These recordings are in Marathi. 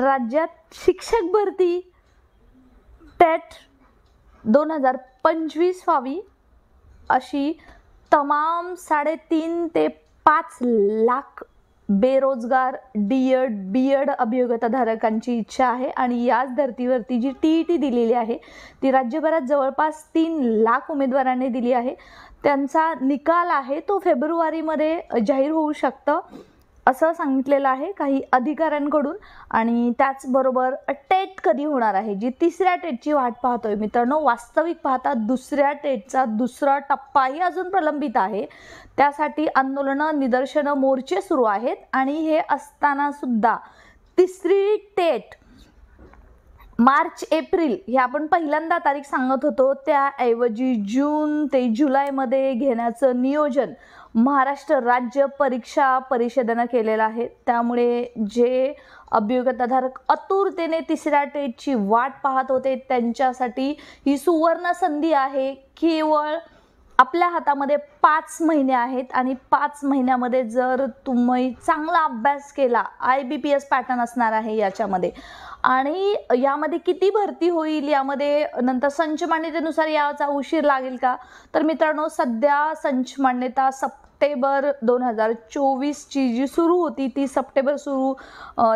राज्यात शिक्षक भरती टेट 2025 व्हावी अशी तमाम 3.5 ते 5 लाख बेरोजगार डी.एड. बी.एड. अभियोग्यताधारकांची इच्छा आहे आणि याच धर्तीवरती जी टी.ई.टी. दिलेली आहे ती राज्यभरात जवळपास 3 लाख उमेदवारांनी दिली आहे। त्यांचा निकाल आहे तो फेब्रुवारीमध्ये जाहीर होऊ शकतं असं सांगितलेलं आहे काही अधिकाऱ्यांकडून। आणि त्याचबरोबर टेट कधी होणार आहे, जी तिसऱ्या टेटची वाट पाहतोय मित्रांनो। वास्तविक पाहता दुसऱ्या टेटचा दुसरा टप्पाही अजून प्रलंबित आहे, त्यासाठी आंदोलनं, निदर्शनं, मोर्चे सुरू आहेत। आणि हे असताना सुद्धा तिसरी टेट मार्च एप्रिल हे आपण पहिल्यांदा तारीख सांगत होतो, त्याऐवजी जून ते जुलैमध्ये घेण्याचं नियोजन महाराष्ट्र राज्य परीक्षा परिषदेनं केलेलं आहे। त्यामुळे जे अभियोग्यताधारक आतुरतेने तिसऱ्या टेटची वाट पाहत होते त्यांच्यासाठी ही सुवर्ण संधी आहे। केवळ आपल्या हातामध्ये 5 महिने आहेत आणि 5 महिन्यामध्ये जर तुम्ही चांगला अभ्यास केला, IBPS पॅटर्न असणार आहे याच्यामध्ये, आणि यामध्ये किती भरती होईल, यामध्ये नंतर संच मान्यतेनुसार याचा उशीर लागेल का, तर मित्रांनो सध्या संच मान्यता सप्टेंबर 2024 ची जी सुरू होती ती सप्टेंबर सुरू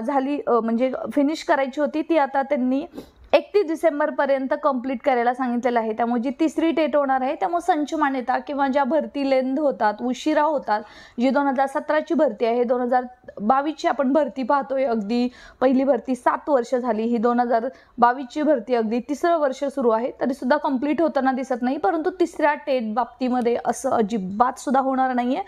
झाली, म्हणजे फिनिश करायची होती ती आता त्यांनी 31 डिसेंबर पर्यंत कंप्लीट करायला सांगितलेलं आहे। त्यामुळे जी तिसरी टेट होणार आहे त्यामुळे संच मान्यता किंवा ज्या भरती लेंद होतात, उशिरा होतात, जी 2017 ची भरती आहे, 2022 ची आपण भरती पाहतोय, अगदी पहिली भरती 7 वर्ष झाली, ही 2022 ची भरती अगदी 3रं वर्ष सुरू आहे, तरी सुद्धा कंप्लीट होताना दिसत नाही। परंतु तिसऱ्या टेट बाबतीमध्ये असं अजिबात सुद्धा होणार नाहीये।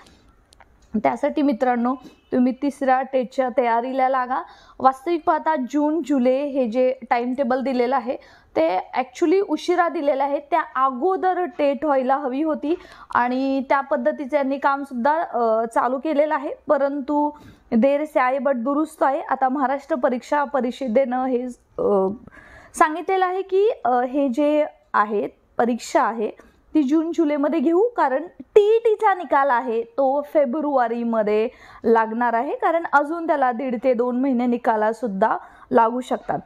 त्यासाठी मित्रांनो तुम्ही तिसऱ्या टेटच्या तयारीला लागा। वास्तविक पाहता जून जुलै हे जे टाइम टेबल दिलेलं आहे ते ॲक्च्युली उशिरा दिलेलं आहे, त्या अगोदर टेट व्हायला हवी होती आणि त्या पद्धतीचे त्यांनी कामसुद्धा चालू केलेलं आहे। परंतु देर से आए बट दुरुस्त आहे। आता महाराष्ट्र परीक्षा परिषदेनं हे सांगितलेलं आहे की हे जे आहेत परीक्षा आहे ती जून जुलैमध्ये घेऊ, कारण टी.ई.टीचा निकाल आहे तो फेब्रुवारीमध्ये लागणार आहे, कारण अजून त्याला 1.5 ते 2 महिने निकालासुद्धा लागू शकतात।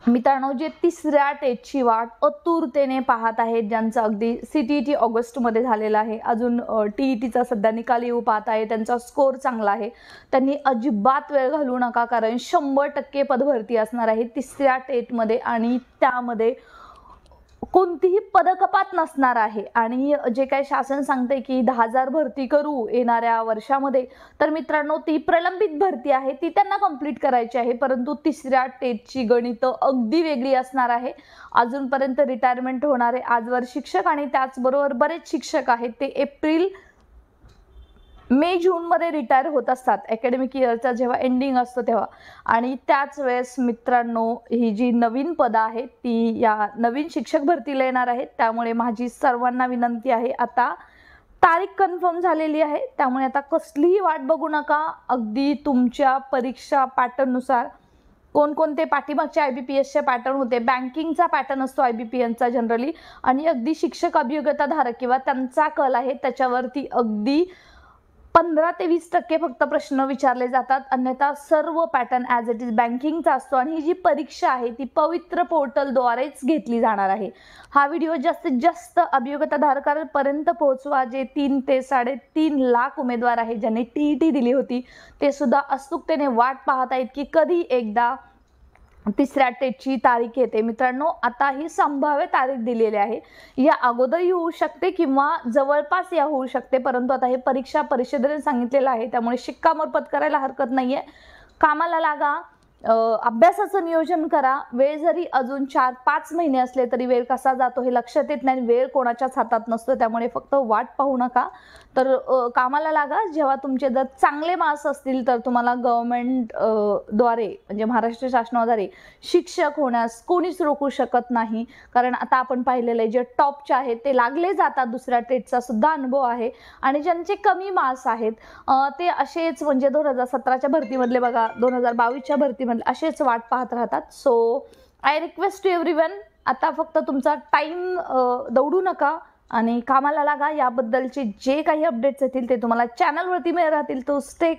मित्रांनो जे तिसऱ्या टेटची वाट आतुरतेने पाहत आहेत, ज्यांचं अगदी CTET ऑगस्टमध्ये झालेलं आहे, अजून टी.ई.टीचा सध्या निकाल येऊ पाहत आहे, त्यांचा स्कोर चांगला आहे, त्यांनी अजिबात वेळ घालवू नका, कारण 100% पदभरती असणार आहे तिसऱ्या टेटमध्ये आणि त्यामध्ये कोणतीही पदकपात नसणार आहे। आणि जे काही शासन सांगते की 10,000 भरती करू येणाऱ्या वर्षामध्ये, तर मित्रांनो ती प्रलंबित भरती आहे, ती त्यांना कंप्लीट करायची आहे। परंतु तिसऱ्या टेटची गणित अगदी वेगळी असणार आहे। अजूनपर्यंत रिटायरमेंट होणारे आजवर शिक्षक आणि त्याचबरोबर बरेच शिक्षक आहेत ते एप्रिल मे जून मध्ये रिटायर होत असतात, अकॅडमिक इयरचा जेव्हा एंडिंग असतो तेव्हा। आणि त्याच वेळेस मित्रांनो ही जी नवीन पदं आहेत ती या नवीन शिक्षक भरतीला येणार आहेत। त्यामुळे माझी सर्वांना विनंती आहे, आता तारीख कन्फर्म झालेली आहे, त्यामुळे आता कसलीही वाट बघू नका। अगदी तुमच्या परीक्षा पॅटर्ननुसार कोणकोणते पाठीमागचे IBPSचे पॅटर्न होते, बँकिंगचा पॅटर्न असतो IBPSचा जनरली, आणि अगदी शिक्षक अभियोग्यताधारक किंवा त्यांचा कल आहे त्याच्यावरती अगदी 15 ते 20% फक्त प्रश्न विचारले जातात, अन्यथा सर्व पॅटर्न ॲज इट इज बँकिंगचा असतो। आणि ही जी परीक्षा आहे ती पवित्र पोर्टलद्वारेच घेतली जाणार आहे। हा व्हिडिओ जास्तीत जास्त अभियोग्यताधारकांपर्यंत पोहोचवा, जे 3 ते 3.5 लाख उमेदवार आहेत ज्यांनी टी.ई.टी दिली होती, ते सुद्धा उत्सुकतेने वाट पाहत आहेत की कधी एकदा तिसऱ्या टेटची तारीख येते। मित्रांनो आता ही संभाव्य तारीख दिलेली आहे, या अगोदरही होऊ शकते किंवा जवळपास या होऊ शकते, परंतु आता हे परीक्षा परिषदेने सांगितलेलं आहे, त्यामुळे शिक्कामोर्तब करायला हरकत नाहीये। कामाला लागा, अभ्यासाचं नियोजन करा। वेळ जरी अजून 4-5 महिने असले तरी वेळ कसा जातो हे लक्षात येत नाही, वेळ कोणाच्याच हातात नसतो, त्यामुळे फक्त वाट पाहू नका, तर कामाला लागा। जेव्हा तुमचे जर चांगले मार्क्स असतील तर तुम्हाला गव्हर्नमेंट द्वारे म्हणजे महाराष्ट्र शासनाद्वारे शिक्षक होण्यास कोणीच रोखू शकत नाही, कारण आता आपण पाहिलेले जे टॉपचे आहेत ते लागले जातात, दुसऱ्या टेटचा सुद्धा अनुभव आहे। आणि ज्यांचे कमी मार्क्स आहेत ते असेच म्हणजे 2017च्या भरतीमधले बघा, 2022च्या भरतीमध्ये असेच वाट पाहत राहतात। So I request to everyone, आता फक्त तुमचा टाइम दौडू नका आणि कामाला लागा। याबद्दलचे जे काही अपडेट्स येतील ते तुम्हाला चॅनलवरती मिळत राहतील, तो स्टे